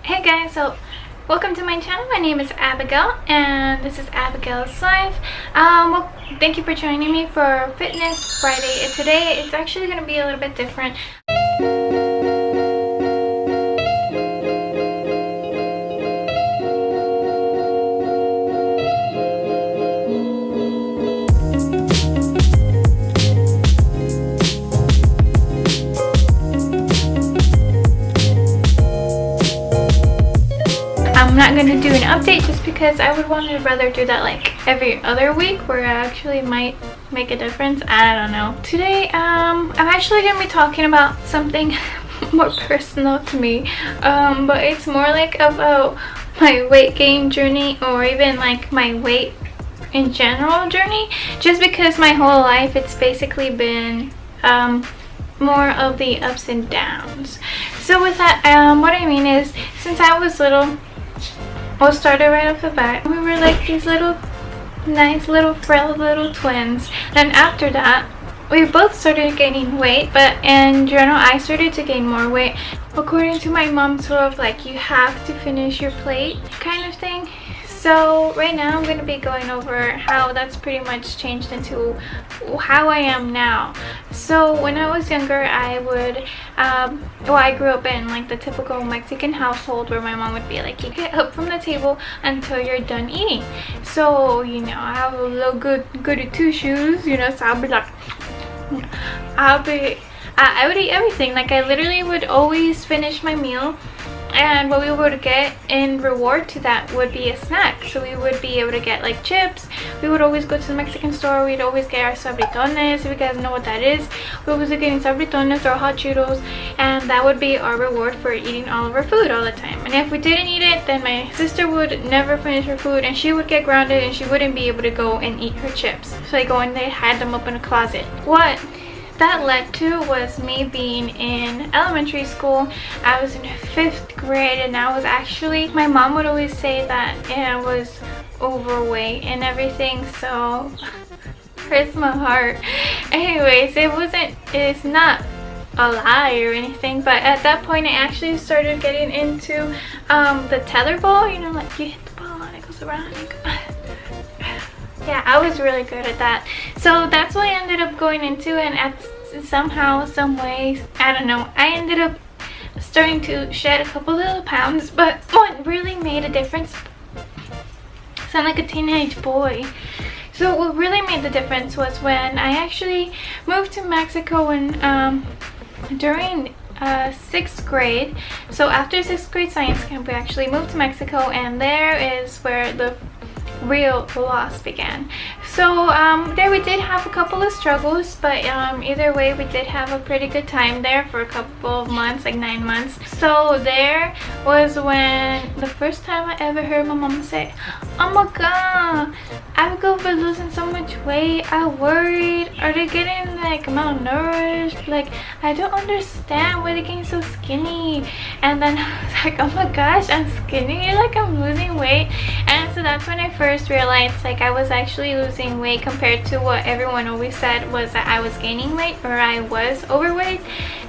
Hey guys, so welcome to my channel. My name is Abigail and this is Abigail's Life. Well, thank you for joining me for Fitness Friday. Today it's actually going to be a little bit different. I'm not going to do an update just because I would want to rather do that like every other week where I actually might make a difference. I don't know. Today I'm actually going to be talking about something more personal to me, but it's more like about my weight gain journey, or even like my weight in general journey, just because my whole life it's basically been more of the ups and downs. So with that, what I mean is, since I was little, we'll start it right off the bat. We were like these little, nice little frail little twins. And after that, we both started gaining weight, but in general, I started to gain more weight. According to my mom, sort of like you have to finish your plate kind of thing. So right now I'm going to be going over how that's pretty much changed into how I am now. So when I was younger, I would, well, I grew up in like the typical Mexican household where my mom would be like, you get up from the table until you're done eating. So, you know, I have a little goody two shoes, you know, so I'll be like, I would eat everything. Like I literally would always finish my meal. And what we would get in reward to that would be a snack. So we would be able to get like chips. We would always go to the Mexican store. We'd always get our sabritones. If you guys know what that is, we always getting sabritones or hot Cheetos, and that would be our reward for eating all of our food all the time. And if we didn't eat it, then my sister would never finish her food and she would get grounded and she wouldn't be able to go and eat her chips. So I go and they hide them up in a closet. What that led to was me being in elementary school. I was in 5th grade and I was actually, my mom would always say that I was overweight and everything, so hurts my heart. Anyways, it's not a lie or anything, but at that point I actually started getting into the tetherball, you know, like you hit the ball and it goes around and yeah, I was really good at that. So that's what I ended up going into, and somehow, some ways, I don't know, I ended up starting to shed a couple little pounds. But what really made a difference, sound like a teenage boy. So what really made the difference was when I actually moved to Mexico and during 6th grade. So after 6th grade science camp, we actually moved to Mexico, and there is where the real loss began. So there we did have a couple of struggles, but either way we did have a pretty good time there for a couple of months, like 9 months. So there was when the first time I ever heard my mom say, oh my god, Abigail was losing so much weight, I worried, are they getting like malnourished, like I don't understand why they're getting so skinny. And then I was like, oh my gosh, I'm skinny, like I'm losing weight. And so that's when I first realized like I was actually losing weight compared to what everyone always said was that I was gaining weight or I was overweight.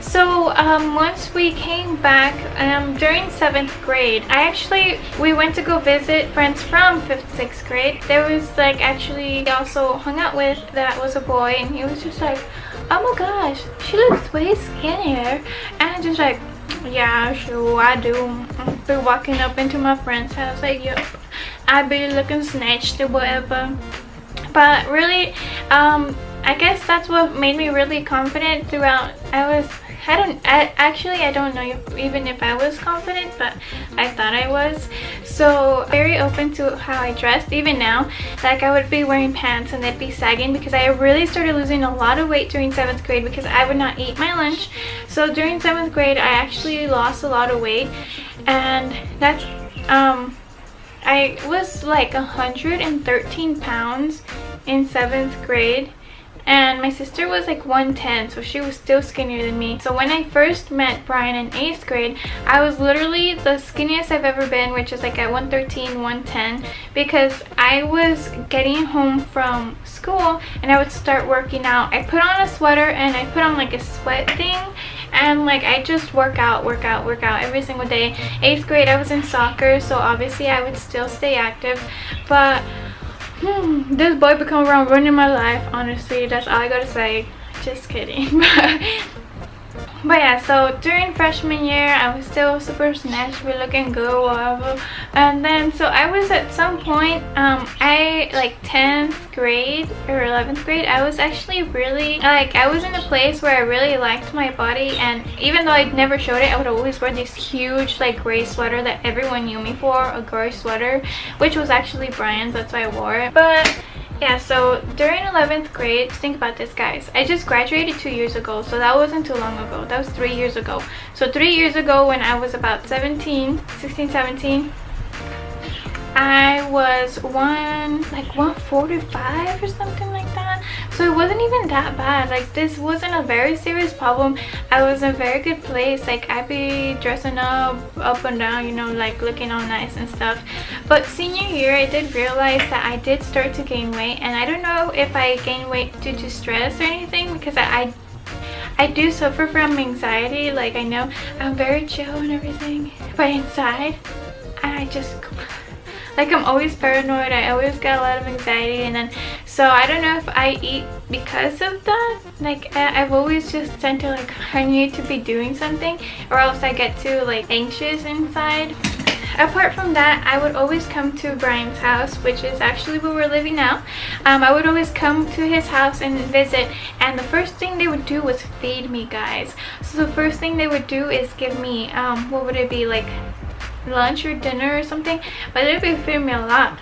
So once we came back during 7th grade, we went to go visit friends from 5th, 6th grade. There was like actually also hung out with that was a boy, and he was just like, oh my gosh, she looks way skinnier. And I just like, yeah, sure I do. Be walking up into my friend's house like, yep, I be looking snatched or whatever. But really, I guess that's what made me really confident throughout. I don't know even if I was confident, but I thought I was. So very open to how I dressed. Even now, like I would be wearing pants and they'd be sagging because I really started losing a lot of weight during 7th grade because I would not eat my lunch. So during 7th grade, I actually lost a lot of weight, and that's I was like 113 pounds in 7th grade, and my sister was like 110, so she was still skinnier than me. So when I first met Brian in 8th grade, I was literally the skinniest I've ever been, which is like at 113, 110, because I was getting home from school and I would start working out. I put on a sweater and I put on like a sweat thing, and like I just work out every single day. 8th grade I was in soccer, so obviously I would still stay active, but this boy become around ruining my life. Honestly, that's all I gotta say. Just kidding. But yeah, so during freshman year I was still super snatched, looking good, whatever. And then so I was at some point I like 10th grade or 11th grade, I was actually really like, I was in a place where I really liked my body, and even though I never showed it, I would always wear this huge like gray sweater that everyone knew me for, a gray sweater, which was actually Brian's, that's why I wore it. But yeah, so during 11th grade, think about this guys, I just graduated 2 years ago, so that wasn't too long ago, that was 3 years ago. So 3 years ago when I was about 16, 17, I was 145 or something like that. So it wasn't even that bad. Like, this wasn't a very serious problem. I was in a very good place. Like, I'd be dressing up and down, you know, like looking all nice and stuff. But senior year, I did realize that I did start to gain weight, and I don't know if I gained weight due to stress or anything, because I do suffer from anxiety. Like, I know I'm very chill and everything, but inside I just like, I'm always paranoid. I always got a lot of anxiety, and then so I don't know if I eat because of that. Like, I've always just tend to like, I need to be doing something, or else I get too like anxious inside. Apart from that, I would always come to Brian's house, which is actually where we're living now. I would always come to his house and visit, and the first thing they would do was feed me, guys. So the first thing they would do is give me what would it be, like lunch or dinner or something, but they'd be feeding me a lot.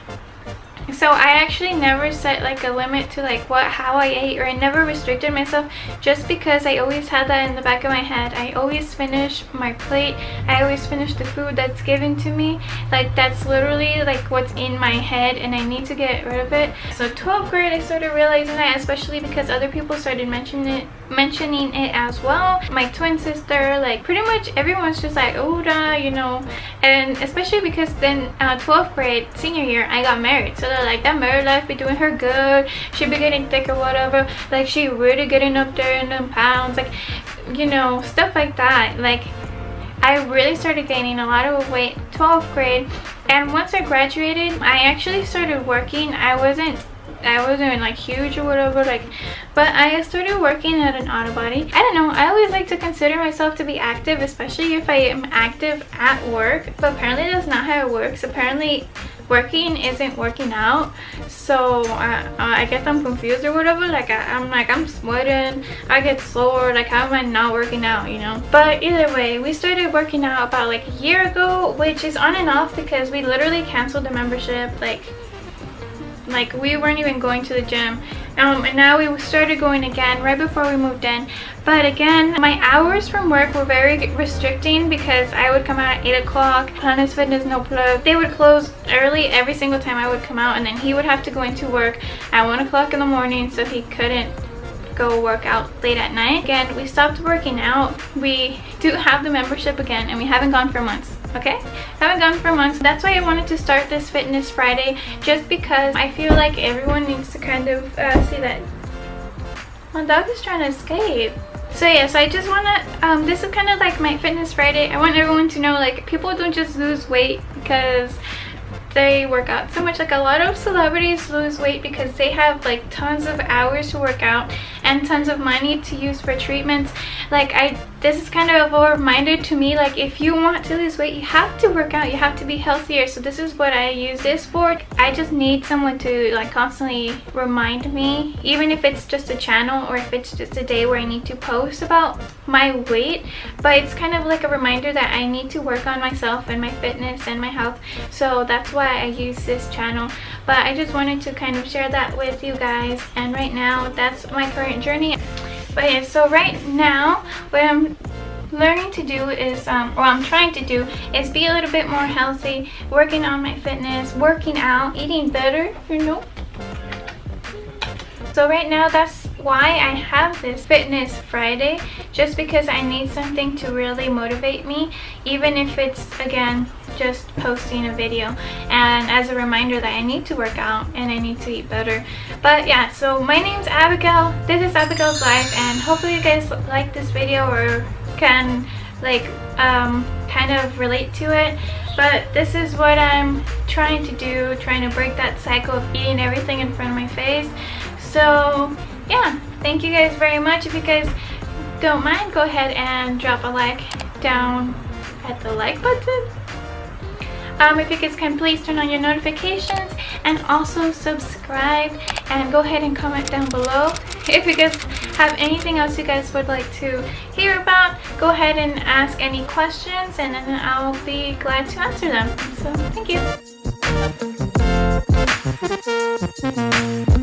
So I actually never set like a limit to like how I ate, or I never restricted myself, just because I always had that in the back of my head. I always finish my plate. I always finish the food that's given to me. Like, that's literally like what's in my head, and I need to get rid of it. So 12th grade I started realizing that, especially because other people started mentioning it as well. My twin sister, like pretty much everyone's just like, Oda, you know. And especially because then 12th grade, senior year, I got married. So they're like, that married life be doing her good, she be getting thick or whatever, like she really getting up there in them pounds, like, you know, stuff like that. Like, I really started gaining a lot of weight 12th grade, and once I graduated, I actually started working. I wasn't like huge or whatever, like, but I started working at an auto body. I don't know, I always like to consider myself to be active, especially if I am active at work, but apparently that's not how it works. Apparently working isn't working out, so I guess I'm confused or whatever. Like, I'm sweating, I get sore, like how am I not working out, you know? But either way, we started working out about like a year ago, which is on and off because we literally canceled the membership. Like we weren't even going to the gym, and now we started going again right before we moved in. But again, my hours from work were very restricting because I would come out at 8 o'clock. Planet Fitness, no plug. They would close early every single time I would come out, and then he would have to go into work at 1 o'clock in the morning, so he couldn't go work out late at night. Again, we stopped working out. We do have the membership again, and we haven't gone for months. Okay, haven't gone for months. That's why I wanted to start this Fitness Friday, just because I feel like everyone needs to kind of see that my dog is trying to escape. So yeah, so I just want to this is kind of like my Fitness Friday. I want everyone to know, like, people don't just lose weight because they work out so much. Like, a lot of celebrities lose weight because they have like tons of hours to work out and tons of money to use for treatments. Like, this is kind of a reminder to me, like, if you want to lose weight, you have to work out, you have to be healthier. So this is what I use this for. I just need someone to like constantly remind me, even if it's just a channel or if it's just a day where I need to post about my weight, but it's kind of like a reminder that I need to work on myself and my fitness and my health. So that's why I use this channel. But I just wanted to kind of share that with you guys, and right now that's my current journey. But yeah, so right now what I'm learning to do is, or I'm trying to do, is be a little bit more healthy, working on my fitness, working out, eating better, you know. So right now that's why I have this Fitness Friday, just because I need something to really motivate me, even if it's, again, just posting a video, and as a reminder that I need to work out and I need to eat better. But yeah, so my name's Abigail, this is Abigail's Life, and hopefully you guys like this video, or can like kind of relate to it, but this is what I'm trying to do, trying to break that cycle of eating everything in front of my face. So yeah, thank you guys very much. If you guys don't mind, go ahead and drop a like down at the like button. If you guys can, please turn on your notifications and also subscribe, and go ahead and comment down below. If you guys have anything else you guys would like to hear about, go ahead and ask any questions, and then I'll be glad to answer them. So thank you.